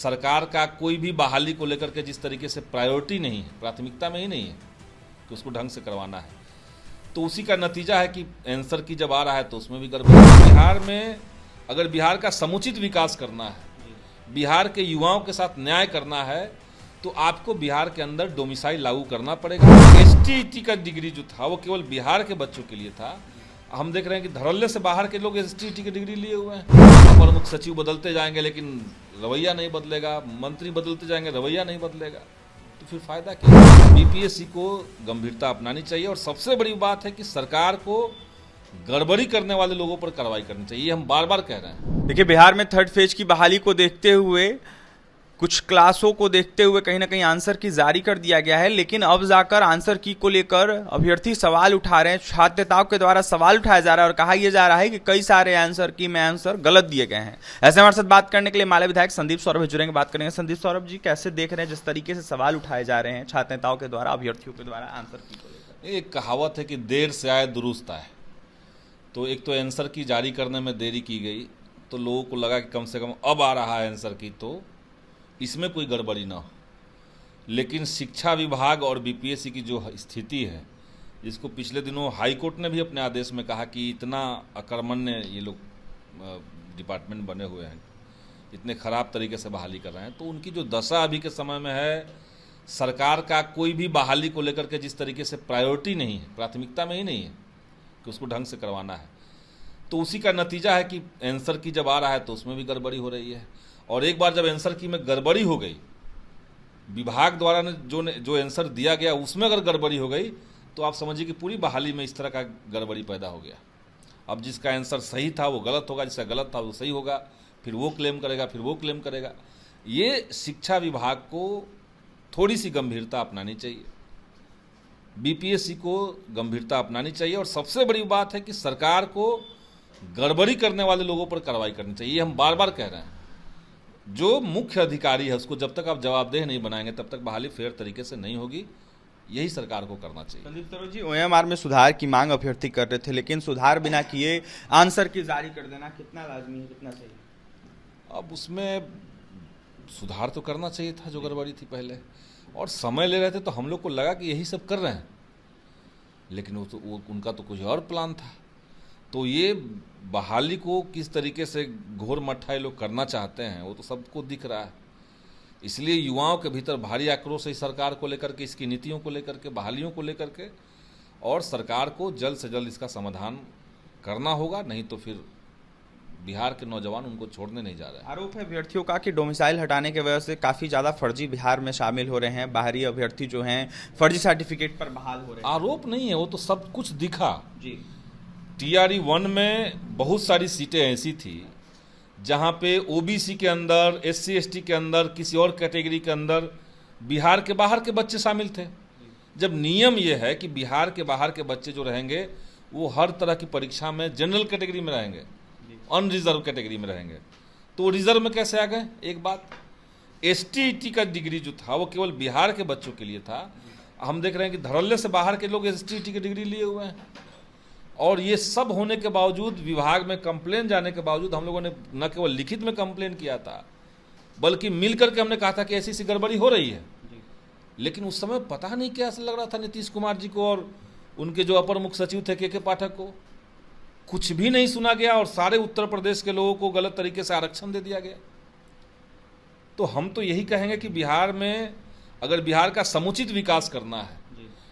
सरकार का कोई भी बहाली को लेकर के जिस तरीके से प्रायोरिटी नहीं है, प्राथमिकता में ही नहीं है कि उसको ढंग से करवाना है, तो उसी का नतीजा है कि आंसर की जब आ रहा है तो उसमें भी गड़बड़ी। बिहार में अगर बिहार का समुचित विकास करना है, बिहार के युवाओं के साथ न्याय करना है, तो आपको बिहार के अंदर डोमिसाइल लागू करना पड़ेगा। एसटीईटी का डिग्री जो था वो केवल बिहार के बच्चों के लिए था। हम देख रहे हैं कि धड़ल्ले से बाहर के लोग एसटीईटी की डिग्री लिए हुए हैं। अपर मुख्य सचिव बदलते जाएंगे लेकिन रवैया नहीं बदलेगा, मंत्री बदलते जाएंगे रवैया नहीं बदलेगा, तो फिर फायदा क्या। बीपीएससी को गंभीरता अपनानी चाहिए और सबसे बड़ी बात है कि सरकार को गड़बड़ी करने वाले लोगों पर कार्रवाई करनी चाहिए। ये हम बार बार कह रहे हैं। देखिए, बिहार में थर्ड फेज की बहाली को देखते हुए, कुछ क्लासों को देखते हुए कहीं ना कहीं आंसर की जारी कर दिया गया है, लेकिन अब जाकर आंसर की को लेकर अभ्यर्थी सवाल उठा रहे हैं। छात्र नेताओं के द्वारा सवाल उठाया जा रहा है और कहा यह जा रहा है कि कई सारे आंसर की में आंसर गलत दिए गए हैं। ऐसे हमारे साथ बात करने के लिए माले विधायक संदीप सौरभ जुड़ेंगे, बात करेंगे। संदीप सौरभ जी, कैसे देख रहे हैं जिस तरीके से सवाल उठाए जा रहे हैं छात्र नेताओं के द्वारा, अभ्यर्थियों के द्वारा आंसर की को लेकर? एक कहावत है कि देर से आए दुरुस्त आए। तो एक तो आंसर की जारी करने में देरी की गई, तो लोगों को लगा कि कम से कम अब आ रहा है आंसर की, तो इसमें कोई गड़बड़ी ना हो। लेकिन शिक्षा विभाग और बीपीएससी की जो स्थिति है, जिसको पिछले दिनों हाई कोर्ट ने भी अपने आदेश में कहा कि इतना अकर्मण्य ये लोग डिपार्टमेंट बने हुए हैं, इतने खराब तरीके से बहाली कर रहे हैं, तो उनकी जो दशा अभी के समय में है, सरकार का कोई भी बहाली को लेकर के जिस तरीके से प्रायोरिटी नहीं है, प्राथमिकता में ही नहीं है कि उसको ढंग से करवाना है, तो उसी का नतीजा है कि आंसर की जब आ रहा है तो उसमें भी गड़बड़ी हो रही है। और एक बार जब आंसर की में गड़बड़ी हो गई, विभाग द्वारा ने जो आंसर दिया गया उसमें अगर गड़बड़ी हो गई, तो आप समझिए कि पूरी बहाली में इस तरह का गड़बड़ी पैदा हो गया। अब जिसका आंसर सही था वो गलत होगा, जिसका गलत था वो सही होगा, फिर वो क्लेम करेगा, फिर वो क्लेम करेगा। ये शिक्षा विभाग को थोड़ी सी गंभीरता अपनानी चाहिए, बीपीएससी को गंभीरता अपनानी चाहिए और सबसे बड़ी बात है कि सरकार को गड़बड़ी करने वाले लोगों पर कार्रवाई करनी चाहिए। ये हम बार बार कह रहे हैं। जो मुख्य अधिकारी है उसको जब तक आप जवाबदेह नहीं बनाएंगे तब तक बहाली फेयर तरीके से नहीं होगी। यही सरकार को करना चाहिए। संदीप सौरभ जी, ओएमआर में सुधार की मांग अभ्यर्थी कर रहे थे, लेकिन सुधार बिना किए आंसर की जारी कर देना कितना लाजमी है, कितना सही? अब उसमें सुधार तो करना चाहिए था जो गड़बड़ी थी पहले, और समय ले रहे थे तो हम लोग को लगा कि यही सब कर रहे हैं, लेकिन वो उनका तो कुछ और प्लान था। तो ये बहाली को किस तरीके से घोर मट्ठा ये लोग करना चाहते हैं वो तो सबको दिख रहा है। इसलिए युवाओं के भीतर भारी आक्रोश है सरकार को लेकर के, इसकी नीतियों को लेकर के, बहालियों को लेकर के, और सरकार को जल्द से जल्द इसका समाधान करना होगा, नहीं तो फिर बिहार के नौजवान उनको छोड़ने नहीं जा रहे हैं। आरोप है अभ्यर्थियों का कि डोमिसाइल हटाने की वजह से काफ़ी ज़्यादा फर्जी बिहार में शामिल हो रहे हैं, बाहरी अभ्यर्थी जो हैं फर्जी सर्टिफिकेट पर बहाल हो रहे हैं। आरोप नहीं है, वो तो सब कुछ दिखा जी। टीआरई 1 में बहुत सारी सीटें ऐसी थी जहां पे ओबीसी के अंदर, एससी एसटी के अंदर, किसी और कैटेगरी के अंदर बिहार के बाहर के बच्चे शामिल थे। जब नियम यह है कि बिहार के बाहर के बच्चे जो रहेंगे वो हर तरह की परीक्षा में जनरल कैटेगरी में रहेंगे, अनरिजर्व कैटेगरी में रहेंगे, तो वो रिजर्व में कैसे आ गए? एक बात। एसटीईटी का डिग्री जो था वो केवल बिहार के बच्चों के लिए था। हम देख रहे हैं कि धड़ल्ले से बाहर के लोग एसटीईटी की डिग्री लिए हुए हैं, और ये सब होने के बावजूद, विभाग में कंप्लेन जाने के बावजूद, हम लोगों ने न केवल लिखित में कंप्लेन किया था बल्कि मिलकर के हमने कहा था कि ऐसी सी गड़बड़ी हो रही है। लेकिन उस समय पता नहीं क्या लग रहा था नीतीश कुमार जी को और उनके जो अपर मुख्य सचिव थे के पाठक को, कुछ भी नहीं सुना गया और सारे उत्तर प्रदेश के लोगों को गलत तरीके से आरक्षण दे दिया गया। तो हम तो यही कहेंगे कि बिहार में अगर बिहार का समुचित विकास करना है,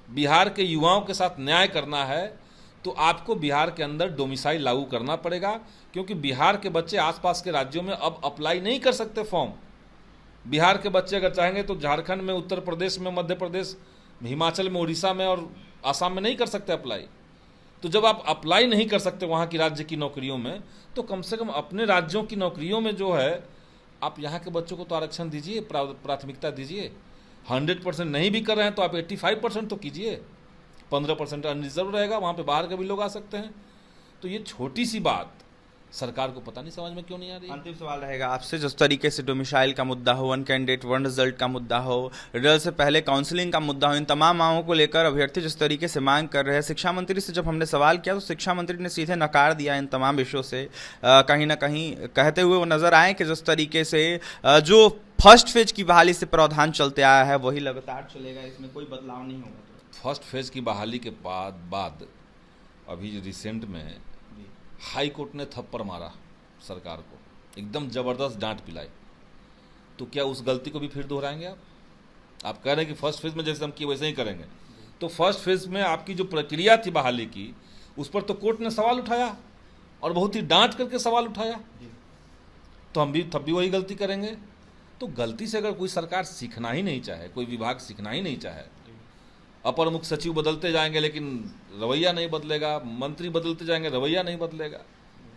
बिहार के युवाओं के साथ न्याय करना है, तो आपको बिहार के अंदर डोमिसाइल लागू करना पड़ेगा, क्योंकि बिहार के बच्चे आसपास के राज्यों में अब अप्लाई नहीं कर सकते फॉर्म। बिहार के बच्चे अगर चाहेंगे तो झारखंड में, उत्तर प्रदेश में, मध्य प्रदेश, हिमाचल में, उड़ीसा में और आसाम में नहीं कर सकते अप्लाई। तो जब आप अप्लाई नहीं कर सकते वहाँ की राज्य की नौकरियों में, तो कम से कम अपने राज्यों की नौकरियों में जो है आप यहाँ के बच्चों को तो आरक्षण दीजिए, प्राथमिकता दीजिए। 100% नहीं भी कर रहे हैं तो आप 85% तो कीजिए, 15% अनरिजर्व रहेगा, वहाँ पे बाहर के भी लोग आ सकते हैं। तो ये छोटी सी बात सरकार को पता नहीं समझ में क्यों नहीं आ रही। अंतिम सवाल रहेगा आपसे, जिस तरीके से डोमिसाइल का मुद्दा हो, वन कैंडिडेट वन रिजल्ट का मुद्दा हो, रिजल्ट से पहले काउंसलिंग का मुद्दा हो, इन तमाम मांगों को लेकर अभ्यर्थी जिस तरीके से मांग कर रहे हैं, शिक्षा मंत्री से जब हमने सवाल किया तो शिक्षा मंत्री ने सीधे नकार दिया इन तमाम विषयों से। कहीं ना कहीं कहते हुए वो नजर आए कि जिस तरीके से जो फर्स्ट फेज की बहाली से प्रावधान चलते आया है वही लगातार चलेगा, इसमें कोई बदलाव नहीं होगा? फर्स्ट फेज की बहाली के बाद अभी जो रिसेंट में हाई कोर्ट ने थप्पड़ मारा सरकार को, एकदम जबरदस्त डांट पिलाई, तो क्या उस गलती को भी फिर दोहराएंगे आप कह रहे हैं कि फर्स्ट फेज में जैसे हम किए वैसे ही करेंगे, तो फर्स्ट फेज में आपकी जो प्रक्रिया थी बहाली की उस पर तो कोर्ट ने सवाल उठाया और बहुत ही डांट करके सवाल उठाया, तो हम भी तब भी वही गलती करेंगे। तो गलती से अगर कोई सरकार सीखना ही नहीं चाहे, कोई विभाग सीखना ही नहीं चाहे, अपर मुख्य सचिव बदलते जाएंगे लेकिन रवैया नहीं बदलेगा, मंत्री बदलते जाएंगे रवैया नहीं बदलेगा,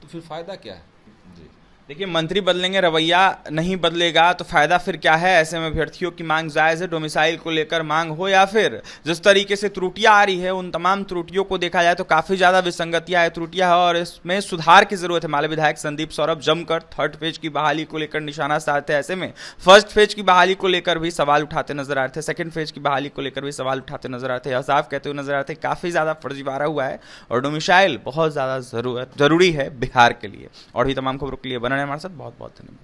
तो फिर फायदा क्या है? जी देखिए, मंत्री बदलेंगे रवैया नहीं बदलेगा तो फायदा फिर क्या है? ऐसे में अभ्यर्थियों की मांग जायज है, डोमिसाइल को लेकर मांग हो या फिर जिस तरीके से त्रुटियां आ रही है उन तमाम त्रुटियों को देखा जाए तो काफी ज्यादा विसंगतियां है, त्रुटियां है और इसमें सुधार की जरूरत है। माले विधायक संदीप सौरभ जमकर थर्ड फेज की बहाली को लेकर निशाना साधते हैं, ऐसे में फर्स्ट फेज की बहाली को लेकर भी सवाल उठाते नजर आ रहे थे, सेकंड फेज की बहाली को लेकर भी सवाल उठाते नजर आते हैं, साफ कहते हुए नजर आते हैं काफी ज्यादा फर्जीवाड़ा हुआ है और डोमिसाइल बहुत ज्यादा जरूरी है बिहार के लिए। और भी तमाम खबरों के लिए बने रहें हमारे साथ। बहुत बहुत धन्यवाद।